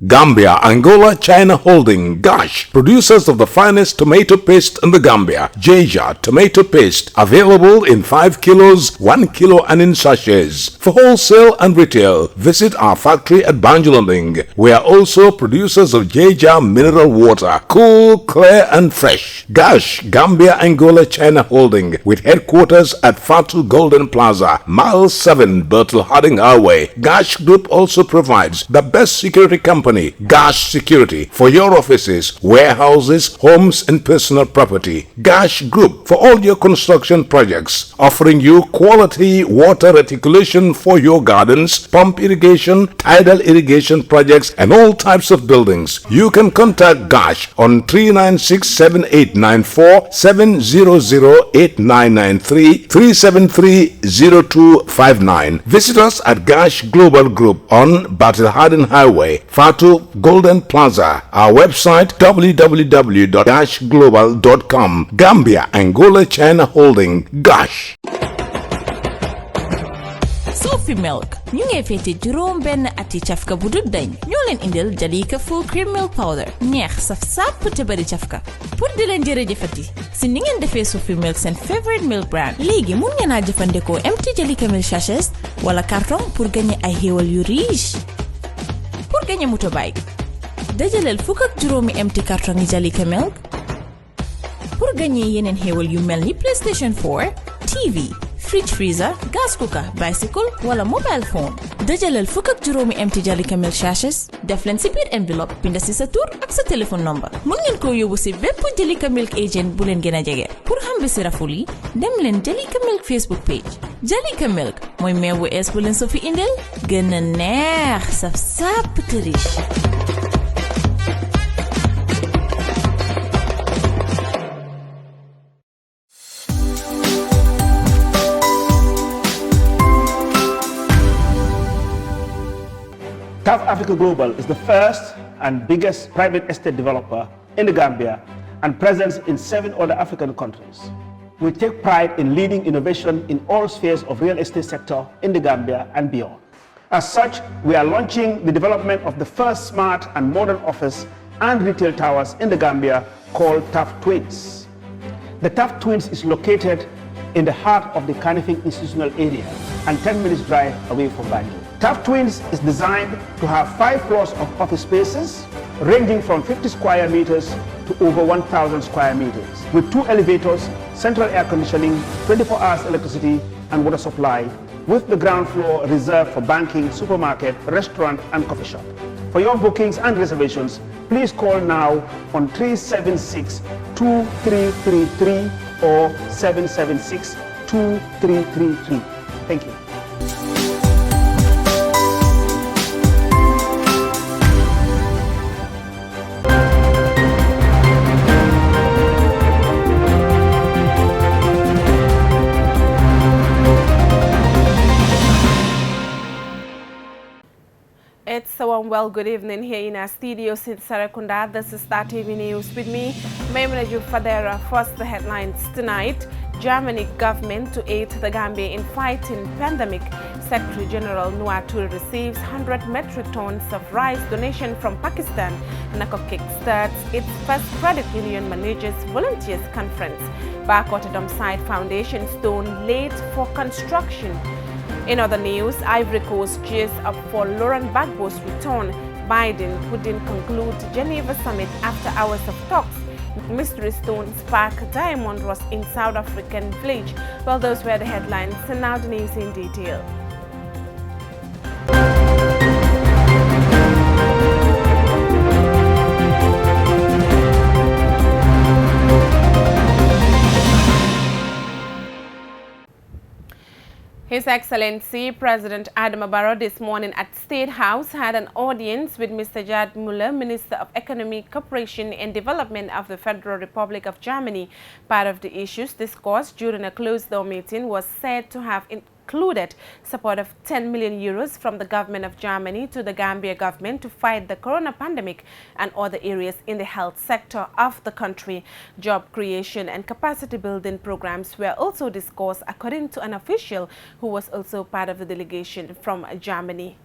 Gambia, Angola, China Holding, Gash, producers of the finest tomato paste in the Gambia. Jaja tomato paste, available in 5 kilos, 1 kilo and in sachets. For wholesale and retail, visit our factory at Banjulunding. We are also producers of Jaja mineral water, cool, clear and fresh. Gash, Gambia, Angola, China Holding, with headquarters at Fatu Golden Plaza, Mile 7, Bertel Harding Highway. Gash Group also provides the best security company, Gash Security, for your offices, warehouses, homes and personal property. Gash Group for all your construction projects, offering you quality water reticulation for your gardens, pump irrigation, tidal irrigation projects and all types of buildings. You can contact Gash on 396-7894, 700-8993, 373-0259. Visit us at Gash Global Group on Battle Harden Highway, Fatu Golden Plaza. Our website www.gashglobal.com. Gambia, Angola, China Holding, Gash. Sophie Milk ñu ngi fété juróom benn ati cafka bu dul dañ ñoo leen indil Jalika full cream milk powder neex saf sàpp te bari cafka pour di leen jërëjëfati si ni ngeen defee Sophie Milk seen favorite milk brand léegi mun ngeen a jëfandikoo empty Jalika milk sachets wala carton pour gagner ay xéewal yu riche pour gagner motorbike dajaleel fukk ak juróomi empty carton yi Jalika milk pour gagner yeneen xéewal yu mel ni PlayStation 4 TV fridge freezer, gas cooker, bicycle wala mobile phone. dajaleel fukk ak juróomi empty Jalika milk sachets def leen si biir envelope binda si sa tur ak sa téléphone number. mun ngeen ko yóbbu si bépp Jalika milk agent bu leen gën a jege. pour xam bi si raful yi dem leen Jalika milk Facebook page. Jalika milk mooy meew bu ees bu leen so fi indil gën a neex saf sàpp te riche. TAF Africa Global is the first and biggest private estate developer in the Gambia and present in 7 other African countries. We take pride in leading innovation in all spheres of real estate sector in the Gambia and beyond. As such, we are launching the development of the first smart and modern office and retail towers in the Gambia called TAF Twins. The TAF Twins is located in the heart of the Kanifing institutional area and 10 minutes drive away from Banjul. TAF Twins is designed to have 5 floors of office spaces ranging from 50 square meters to over 1,000 square meters with 2 elevators, central air conditioning, 24 hours electricity and water supply, with the ground floor reserved for banking, supermarket, restaurant and coffee shop. For your bookings and reservations, please call now on 376-2333 or 776-2333. Thank you. It's a well, good evening here in our studios in Sarakunda. This is Star TV News with me, Maimuna Fadera. First, the headlines tonight. Germany government to aid the Gambia in fighting pandemic. Secretary General Nuatul receives 100 metric tons of rice donation from Pakistan. Nakokik starts its first credit union managers volunteers conference. Backwater Side Foundation stone laid for construction. In other news, Ivory Coast cheers up for Laurent Gbagbo's return. Biden couldn't conclude Geneva summit after hours of talks. Mystery stone spark diamond rush in South African village. Well, those were the headlines, and now the news in detail. His Excellency President Adama Barrow this morning at State House had an audience with Mr. Gerd Müller, Minister of Economic Cooperation and Development of the Federal Republic of Germany. Part of the issues discussed during a closed-door meeting was said to have included support of 10 million euros from the government of Germany to the Gambia government to fight the corona pandemic and other areas in the health sector of the country. Job creation and capacity building programs were also discussed, according to an official who was also part of the delegation from Germany.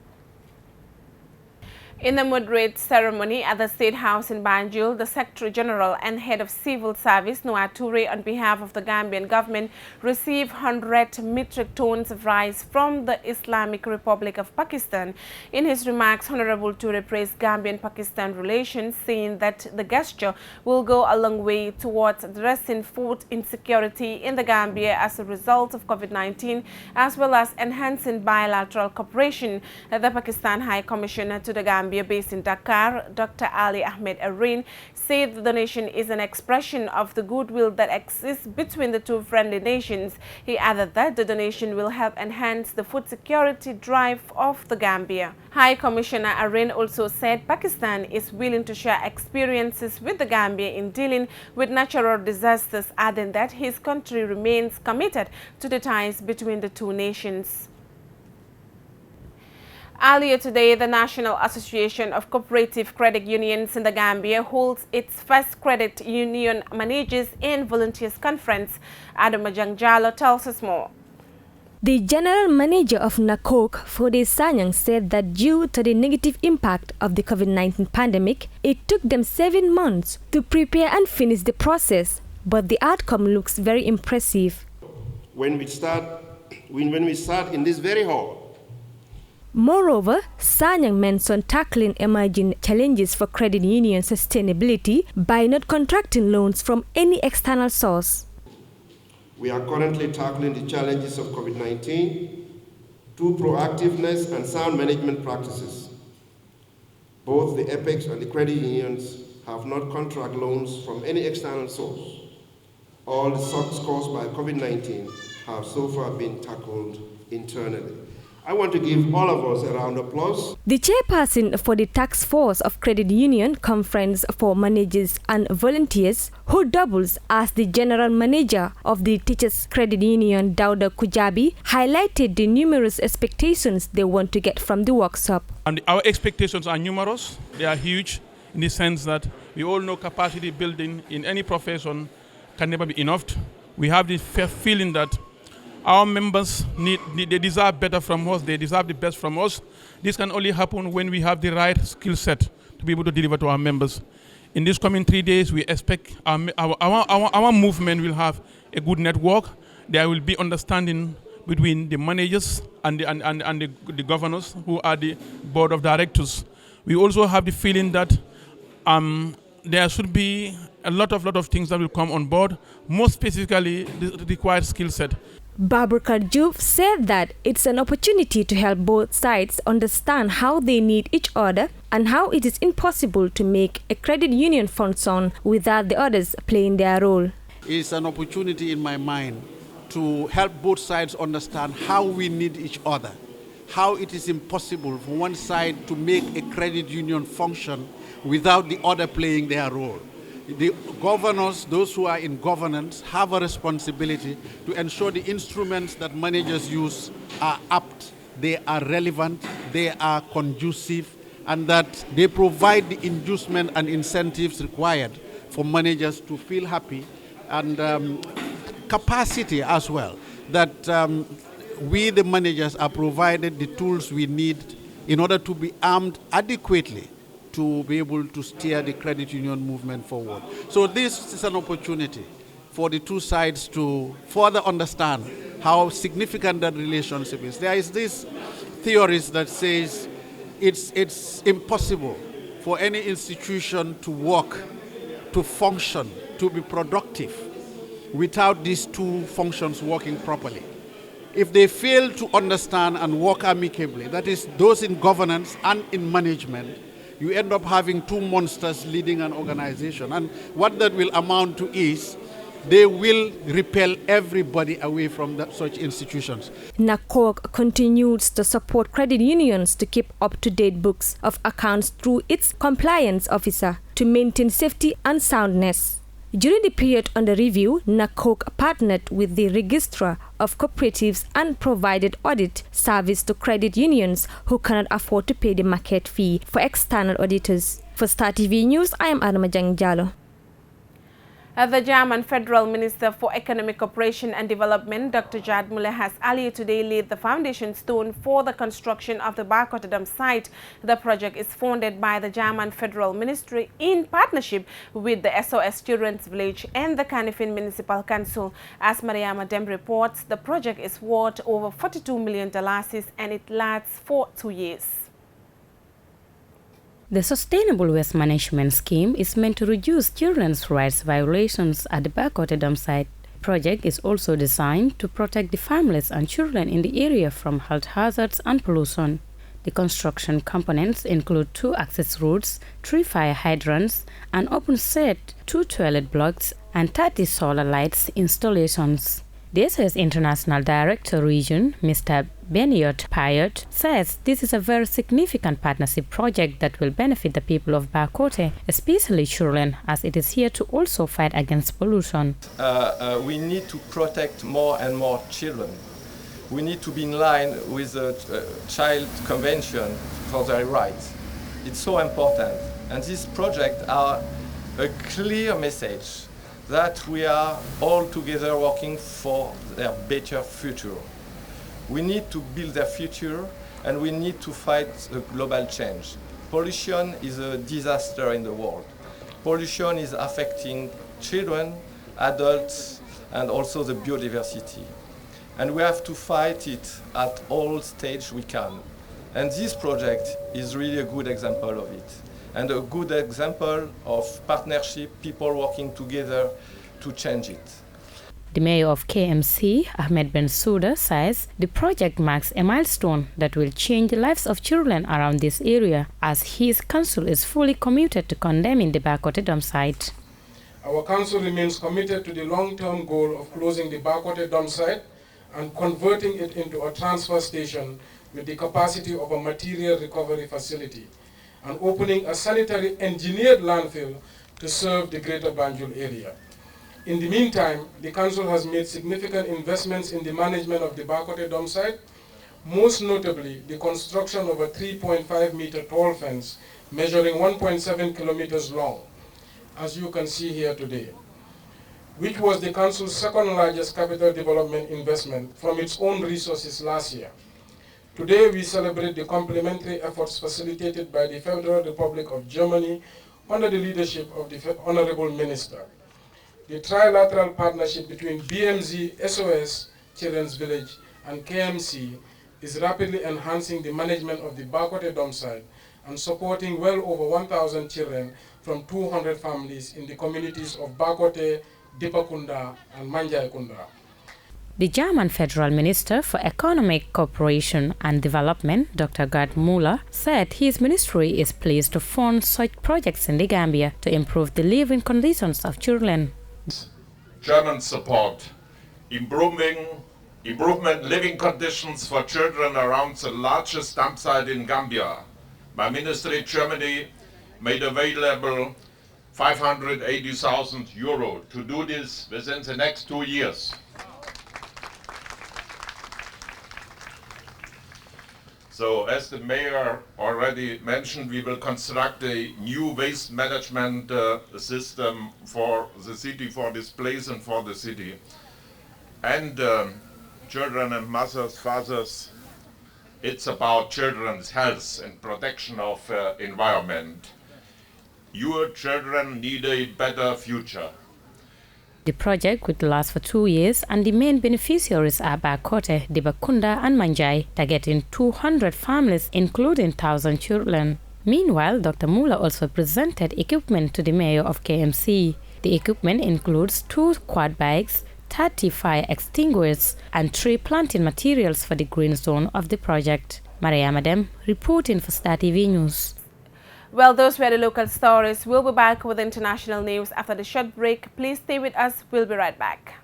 In a moderate ceremony at the State House in Banjul, the Secretary General and Head of Civil Service, Noah Toure, on behalf of the Gambian government, received 100 metric tons of rice from the Islamic Republic of Pakistan. In his remarks, Honorable Toure praised Gambian-Pakistan relations, saying that the gesture will go a long way towards addressing food insecurity in the Gambia as a result of COVID-19, as well as enhancing bilateral cooperation. The Pakistan High Commissioner to the Gambia, based in Dakar, Dr. Ali Ahmed Areen, said the donation is an expression of the goodwill that exists between the two friendly nations. He added that the donation will help enhance the food security drive of the Gambia. High Commissioner Areen also said Pakistan is willing to share experiences with the Gambia in dealing with natural disasters, adding that his country remains committed to the ties between the two nations. Earlier today, the National Association of Cooperative Credit Unions in the Gambia holds its first Credit Union Managers and Volunteers Conference. Adam Jangjalo tells us more. The general manager of NACOC, Fode Sanyang, said that due to the negative impact of the COVID-19 pandemic, it took them 7 months to prepare and finish the process, but the outcome looks very impressive. When we start in this very hall. Moreover, Sanyang mentioned tackling emerging challenges for credit union sustainability by not contracting loans from any external source. We are currently tackling the challenges of COVID-19 through proactiveness and sound management practices. Both the Apex and the credit unions have not contract loans from any external source. All the shocks caused by COVID-19 have so far been tackled internally. I want to give all of us a round of applause. The chairperson for the Task Force of Credit Union Conference for Managers and Volunteers, who doubles as the general manager of the Teachers Credit Union, Dauda Kujabi, highlighted the numerous expectations they want to get from the workshop. And our expectations are numerous. They are huge in the sense that we all know capacity building in any profession can never be enough. We have the feeling that our members they deserve better from us, they deserve the best from us. This can only happen when we have the right skill set to be able to deliver to our members. In these coming 3 days, we expect our movement will have a good network. There will be understanding between the managers and the governors who are the board of directors. We also have the feeling that there should be a lot of things that will come on board, more specifically the required skill set. Babakar Juf said that it's an opportunity to help both sides understand how they need each other and how it is impossible to make a credit union function without the others playing their role. It's an opportunity in my mind to help both sides understand how we need each other, how it is impossible for one side to make a credit union function without the other playing their role. The governors, those who are in governance, have a responsibility to ensure the instruments that managers use are apt, they are relevant, they are conducive, and that they provide the inducement and incentives required for managers to feel happy, and capacity as well, that we the managers are provided the tools we need in order to be armed adequately to be able to steer the credit union movement forward. So this is an opportunity for the two sides to further understand how significant that relationship is. There is this theory that says it's impossible for any institution to work, to function, to be productive without these two functions working properly. If they fail to understand and work amicably, that is, those in governance and in management, you end up having two monsters leading an organization. And what that will amount to is they will repel everybody away from such institutions. NACOC continues to support credit unions to keep up-to-date books of accounts through its compliance officer to maintain safety and soundness. During the period under review, NACOC partnered with the Registrar of Cooperatives and provided audit service to credit unions who cannot afford to pay the market fee for external auditors. For Star TV News, I am Adama Jangjalo. The German Federal Minister for Economic Cooperation and Development, Dr. Gerd Müller, has earlier today laid the foundation stone for the construction of the Barkotedam site. The project is funded by the German Federal Ministry in partnership with the SOS Children's Village and the Kanifing Municipal Council. As Mariama Dem reports, the project is worth over $42 million and it lasts for 2 years. The Sustainable Waste Management Scheme is meant to reduce children's rights violations at the Barkotedam site. The project is also designed to protect the families and children in the area from health hazards and pollution. The construction components include 2 access routes, 3 fire hydrants, an open set, 2 toilet blocks, and 30 solar lights installations. The SOS International Director Region, Mr. Beniot Payot, says this is a very significant partnership project that will benefit the people of Barkote, especially children, as it is here to also fight against pollution. We need to protect more and more children. We need to be in line with the Child Convention for their rights. It's so important. And these projects are a clear message that we are all together working for their better future. We need to build their future and we need to fight global change. Pollution is a disaster in the world. Pollution is affecting children, adults, and also the biodiversity. And we have to fight it at all stages we can. And this project is really a good example of it. And a good example of partnership, people working together to change it. The mayor of KMC, Ahmed Bensouda, says the project marks a milestone that will change the lives of children around this area, as his council is fully committed to condemning the Barkotedam site. Our council remains committed to the long-term goal of closing the Barkotedam site and converting it into a transfer station with the capacity of a material recovery facility, and opening a sanitary engineered landfill to serve the greater Banjul area. In the meantime, the council has made significant investments in the management of the Barkotedam site, most notably the construction of a 3.5-meter tall fence measuring 1.7 kilometers long, as you can see here today, which was the council's second largest capital development investment from its own resources last year. Today, we celebrate the complementary efforts facilitated by the Federal Republic of Germany under the leadership of the Honorable Minister. The trilateral partnership between BMZ, SOS, Children's Village, and KMC is rapidly enhancing the management of the Barkotedam site and supporting well over 1,000 children from 200 families in the communities of Barkote, Dipakunda, and Manjaikunda. The German Federal Minister for Economic Cooperation and Development, Dr. Gerd Müller, said his ministry is pleased to fund such projects in the Gambia to improve the living conditions of children. German support, improvement living conditions for children around the largest dump site in Gambia. My ministry, Germany, made available €580,000 to do this within the next 2 years. So, as the mayor already mentioned, we will construct a new waste management system for the city, for this place and for the city. And children and mothers, fathers, it's about children's health and protection of environment. Your children need a better future. The project would last for 2 years, and the main beneficiaries are Barkote, Dibakunda, and Manjai, targeting 200 families, including 1,000 children. Meanwhile, Dr. Müller also presented equipment to the mayor of KMC. The equipment includes 2 quad bikes, 30 fire extinguishers, and 3 planting materials for the green zone of the project. Mariama Dem, reporting for Star TV News. Well, those were the local stories. We'll be back with international news after the short break. Please stay with us. We'll be right back.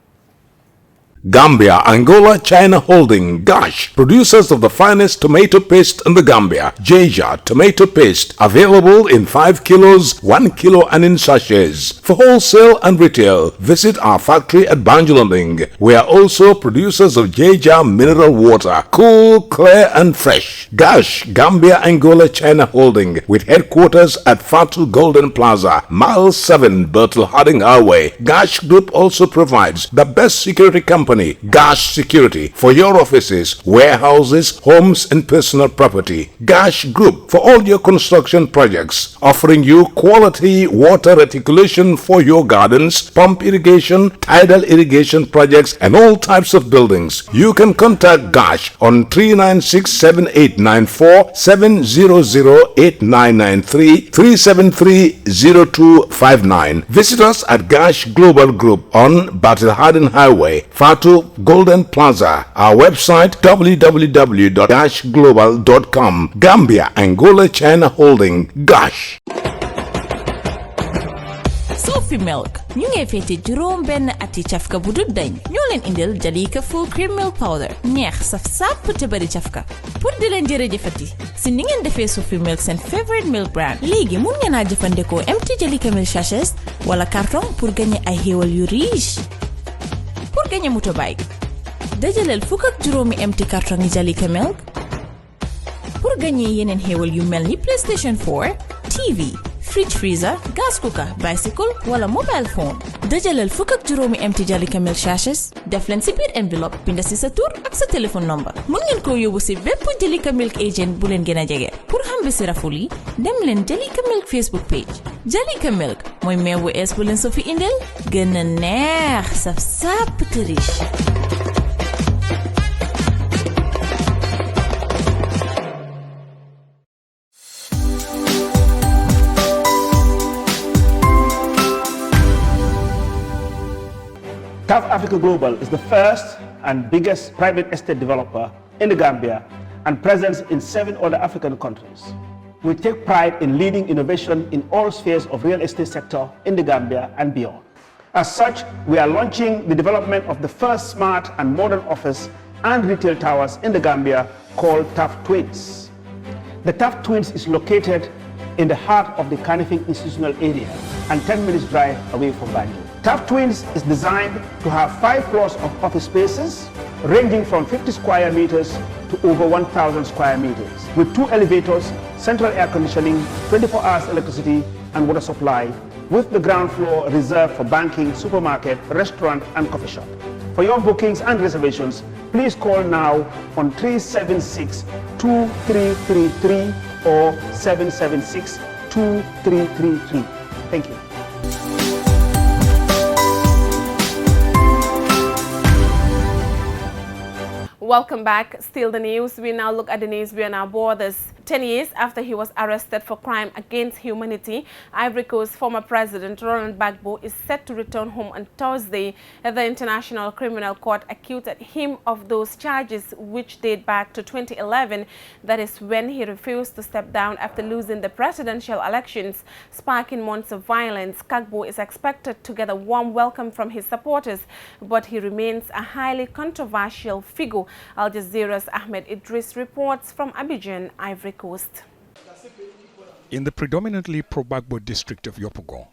Gambia, Angola, China Holding, Gosh, producers of the finest tomato paste in the Gambia. Jaja tomato paste, available in 5 kilos, 1 kilo and in sachets. For wholesale and retail, visit our factory at Banjulunding. We are also producers of Jaja mineral water, cool, clear and fresh. Gosh, Gambia, Angola, China Holding, with headquarters at Fatu Golden Plaza, Mile 7, Bertel Harding Highway. Gosh Group also provides the best security company, Gosh Security, for your offices, warehouses, homes and personal property. Gosh Group for all your construction projects, offering you quality water reticulation for your gardens, pump irrigation, tidal irrigation projects and all types of buildings. You can contact Gosh on 396-7894, 700-8993, 373-0259. Visit us at Gosh Global Group on Battle Harden Highway, Fatu Golden Plaza. Our website www.goshglobal.com. Gambia, Angola, China Holding, Gosh. Sophie Milk ñu ngi fété juróom benn ati cafka bu dul dañ ñoo leen indil Jalika full cream milk powder neex saf sàpp te bari cafka pour di leen jërëjëfati si ni ngeen defee Sophie Milk seen favorite milk brand léegi mun ngeen a jëfandikoo empty Jalika milk sachets wala carton pour gagner ay xéewal yu riche. Pour gagner motorbike dajaleel fukk ak juróomi empty carton yi Jalika milk pour gagner yeneen xéewal yu mel ni PlayStation 4, TV, fridge freezer, gas cooker, bicycle wala mobile phone. dajaleel fukk ak juróomi empty Jalika milk sachets def leen si biir enveloppe binda si sa tur ak sa téléphone number. Mun ngeen ko yóbbu si bépp Jalika milk agent bu leen gën a jege. Pour xam bi si raful yi dem leen Jalika milk Facebook page. Jalika milk mooy meew bu ees bu leen so fi indel gën a neex saf sàpp te riche. CAF Africa Global is the first and biggest private estate developer in the Gambia and present in 7 other African countries. We take pride in leading innovation in all spheres of real estate sector in the Gambia and beyond. As such, we are launching the development of the first smart and modern office and retail towers in the Gambia called TAF Twins. The TAF Twins is located in the heart of the Kanifing institutional area and 10 minutes drive away from Banjul. TAF Twins is designed to have 5 floors of office spaces ranging from 50 square meters to over 1,000 square meters with 2 elevators, central air conditioning, 24 hours electricity and water supply, with the ground floor reserved for banking, supermarket, restaurant and coffee shop. For your bookings and reservations, please call now on 376-2333 or 776-2333. Thank you. Welcome back. Still the news. We now look at the news beyond our borders. 10 years after he was arrested for crime against humanity, Ivory Coast former president Laurent Gbagbo is set to return home on Thursday. The International Criminal Court acquitted him of those charges which date back to 2011. That is when he refused to step down after losing the presidential elections, sparking months of violence. Gbagbo is expected to get a warm welcome from his supporters, but he remains a highly controversial figure. Al Jazeera's Ahmed Idris reports from Abidjan, Ivory Coast. In the predominantly pro-Gbagbo district of Yopougon,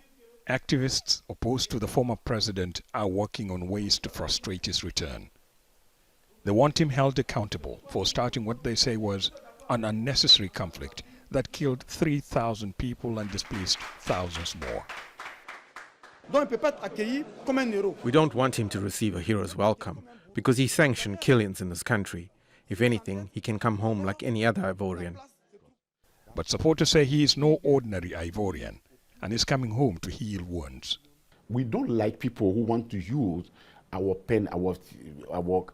activists opposed to the former president are working on ways to frustrate his return. They want him held accountable for starting what they say was an unnecessary conflict that killed 3,000 people and displaced thousands more. We don't want him to receive a hero's welcome because he sanctioned killings in this country. If anything, he can come home like any other Ivorian. But supporters say he is no ordinary Ivorian and is coming home to heal wounds. We don't like people who want to use our pen, our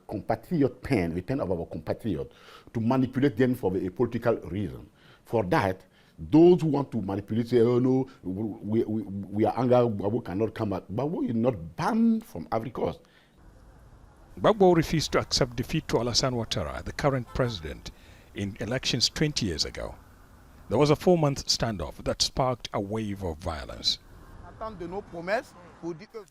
compatriot pen, the pen of our compatriot, to manipulate them for a political reason. For that, those who want to manipulate say, oh no, we are angry, Gbagbo cannot come back. Gbagbo is not banned from Ivory Coast. Gbagbo refused to accept defeat to Alassane Ouattara, the current president, in elections 20 years ago. There was a 4-month standoff that sparked a wave of violence.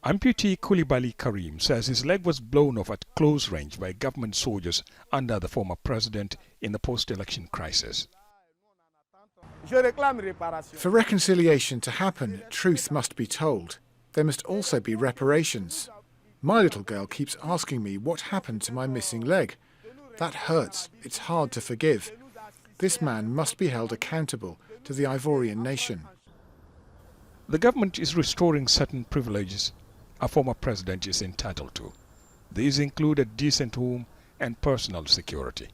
Amputee Koulibaly Karim says his leg was blown off at close range by government soldiers under the former president in the post-election crisis. For reconciliation to happen, truth must be told. There must also be reparations. My little girl keeps asking me what happened to my missing leg. That hurts. It's hard to forgive. This man must be held accountable to the Ivorian nation. The government is restoring certain privileges a former president is entitled to. These include a decent home and personal security.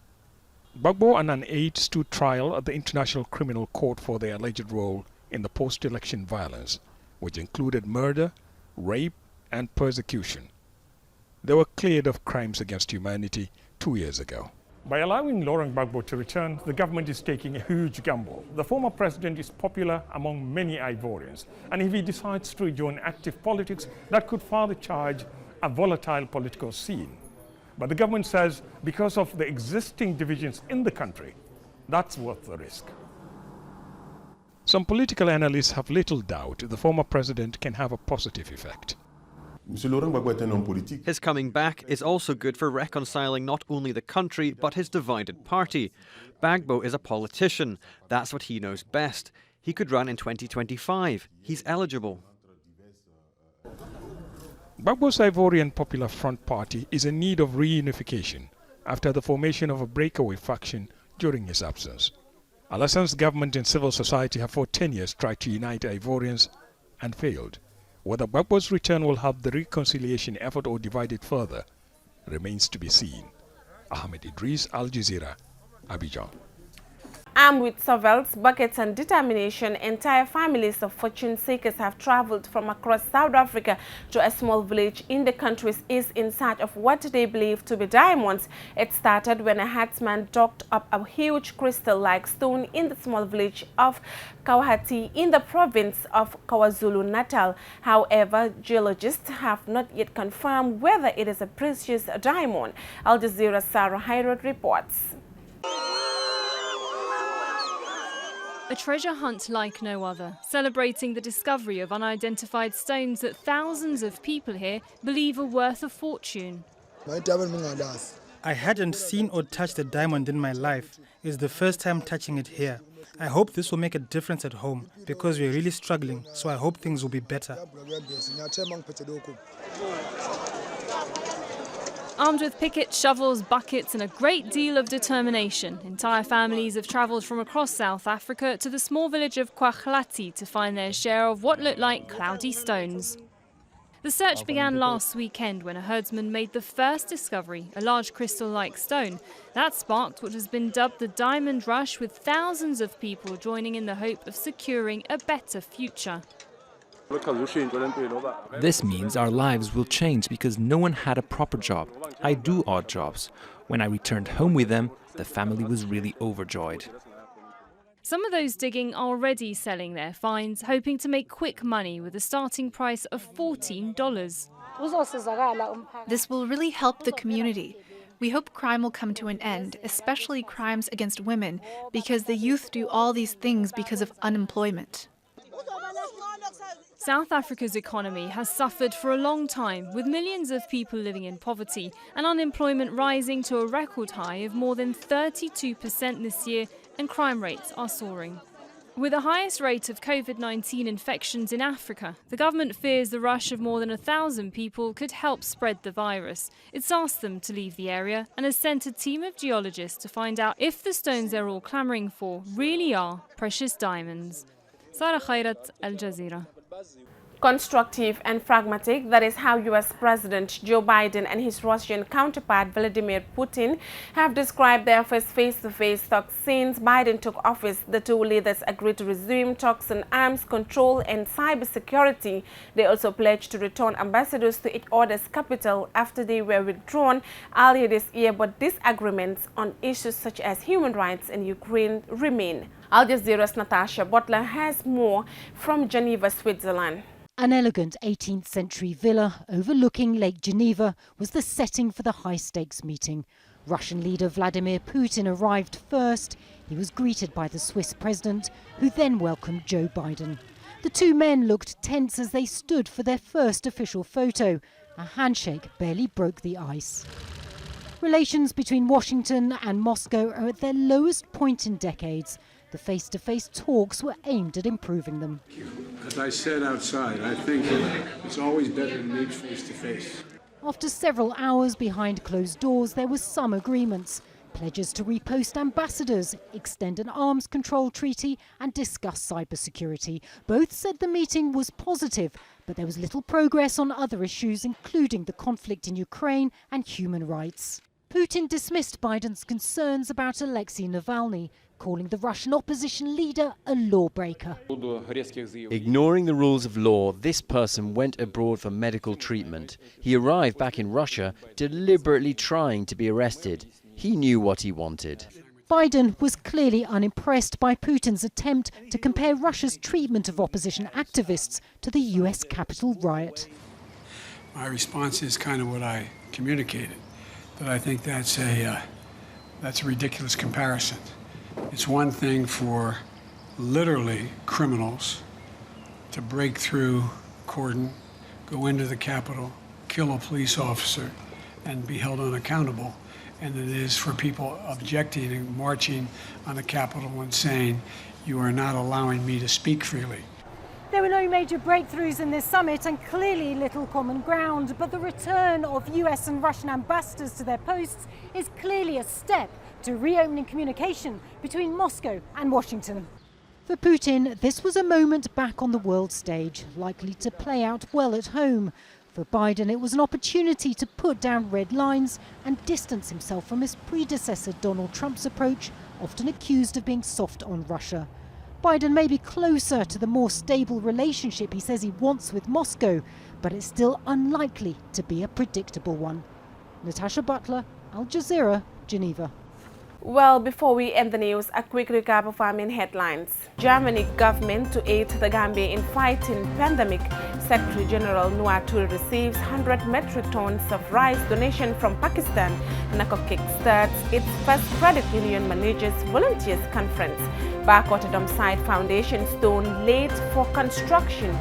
Gbagbo and an aide stood trial at the International Criminal Court for their alleged role in the post-election violence, which included murder, rape, and persecution. They were cleared of crimes against humanity 2 years ago. By allowing Laurent Gbagbo to return, the government is taking a huge gamble. The former president is popular among many Ivorians, and if he decides to rejoin active politics, that could further charge a volatile political scene. But the government says because of the existing divisions in the country, that's worth the risk. Some political analysts have little doubt the former president can have a positive effect. His coming back is also good for reconciling not only the country but his divided party. Gbagbo is a politician. That's what he knows best. He could run in 2025. He's eligible. Gbagbo's Ivorian Popular Front Party is in need of reunification after the formation of a breakaway faction during his absence. Alassan's government and civil society have for 10 years tried to unite Ivorians and failed. Whether Gbagbo's return will help the reconciliation effort or divide it further remains to be seen. Ahmed Idris, Al Jazeera, Abidjan. Armed with shovels, buckets and determination, entire families of fortune seekers have traveled from across South Africa to a small village in the country's east in search of what they believe to be diamonds. It started when a herdsman dug up a huge crystal-like stone in the small village of Kawahati in the province of KwaZulu-Natal. However, geologists have not yet confirmed whether it is a precious diamond. Al Jazeera's Sarah Hairod reports. A treasure hunt like no other, celebrating the discovery of unidentified stones that thousands of people here believe are worth a fortune. I hadn't seen or touched a diamond in my life. It's the first time touching it here. I hope this will make a difference at home because we're really struggling, so I hope things will be better. Armed with pickets, shovels, buckets and a great deal of determination, entire families have travelled from across South Africa to the small village of Kwagalathi to find their share of what looked like cloudy stones. The search began last weekend when a herdsman made the first discovery, a large crystal-like stone. That sparked what has been dubbed the Diamond Rush, with thousands of people joining in the hope of securing a better future. This means our lives will change because no one had a proper job. I do odd jobs. When I returned home with them, the family was really overjoyed. Some of those digging are already selling their finds, hoping to make quick money with a starting price of $14. This will really help the community. We hope crime will come to an end, especially crimes against women, because the youth do all these things because of unemployment. South Africa's economy has suffered for a long time, with millions of people living in poverty and unemployment rising to a record high of more than 32% this year, and crime rates are soaring. With the highest rate of COVID-19 infections in Africa, the government fears the rush of more than 1,000 people could help spread the virus. It's asked them to leave the area and has sent a team of geologists to find out if the stones they're all clamouring for really are precious diamonds. Sarah Khairat, Al Jazeera. Constructive and pragmatic, that is how U.S. President Joe Biden and his Russian counterpart Vladimir Putin have described their first face-to-face talks since Biden took office. The two leaders agreed to resume talks on arms control and cybersecurity. They also pledged to return ambassadors to each other's capital after they were withdrawn earlier this year, but disagreements on issues such as human rights in Ukraine remain. Al Jazeera's Natasha Butler has more from Geneva, Switzerland. An elegant 18th century villa overlooking Lake Geneva was the setting for the high-stakes meeting. Russian leader Vladimir Putin arrived first. He was greeted by the Swiss president, who then welcomed Joe Biden. The two men looked tense as they stood for their first official photo. A handshake barely broke the ice. Relations between Washington and Moscow are at their lowest point in decades. The face-to-face talks were aimed at improving them. As I said outside, I think it's always better to meet face-to-face. After several hours behind closed doors, there were some agreements. Pledges to repost ambassadors, extend an arms control treaty and discuss cybersecurity. Both said the meeting was positive, but there was little progress on other issues, including the conflict in Ukraine and human rights. Putin dismissed Biden's concerns about Alexei Navalny, calling the Russian opposition leader a lawbreaker. Ignoring the rules of law, this person went abroad for medical treatment. He arrived back in Russia, deliberately trying to be arrested. He knew what he wanted. Biden was clearly unimpressed by Putin's attempt to compare Russia's treatment of opposition activists to the US Capitol riot. My response is kind of what I communicated, that I think that's a ridiculous comparison. It's one thing for literally criminals to break through cordon, go into the Capitol, kill a police officer, and be held unaccountable. And it is for people objecting and marching on the Capitol and saying, you are not allowing me to speak freely. There were no major breakthroughs in this summit and clearly little common ground, but the return of US and Russian ambassadors to their posts is clearly a step to reopening communication between Moscow and Washington. For Putin, this was a moment back on the world stage, likely to play out well at home. For Biden, it was an opportunity to put down red lines and distance himself from his predecessor Donald Trump's approach, often accused of being soft on Russia. Biden may be closer to the more stable relationship he says he wants with Moscow, but it's still unlikely to be a predictable one. Natasha Butler, Al Jazeera, Geneva. Well, before we end the news, a quick recap of our main headlines. Germany government to aid the Gambia in fighting pandemic. Secretary General Nuatul receives 100 metric tons of rice donation from Pakistan. Nakokik starts its first credit union managers volunteers conference. Backwater Side Foundation stone laid for construction.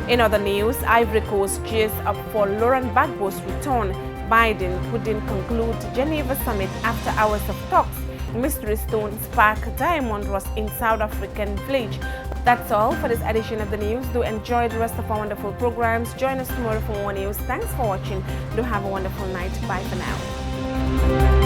In other news, Ivory Coast cheers up for Laurent Gbagbo's return. Biden couldn't conclude Geneva summit after hours of talks. Mystery stone spark diamond rush in South African village. That's all for this edition of the news. Do enjoy the rest of our wonderful programs. Join us tomorrow for more news. Thanks for watching. Do have a wonderful night. Bye for now.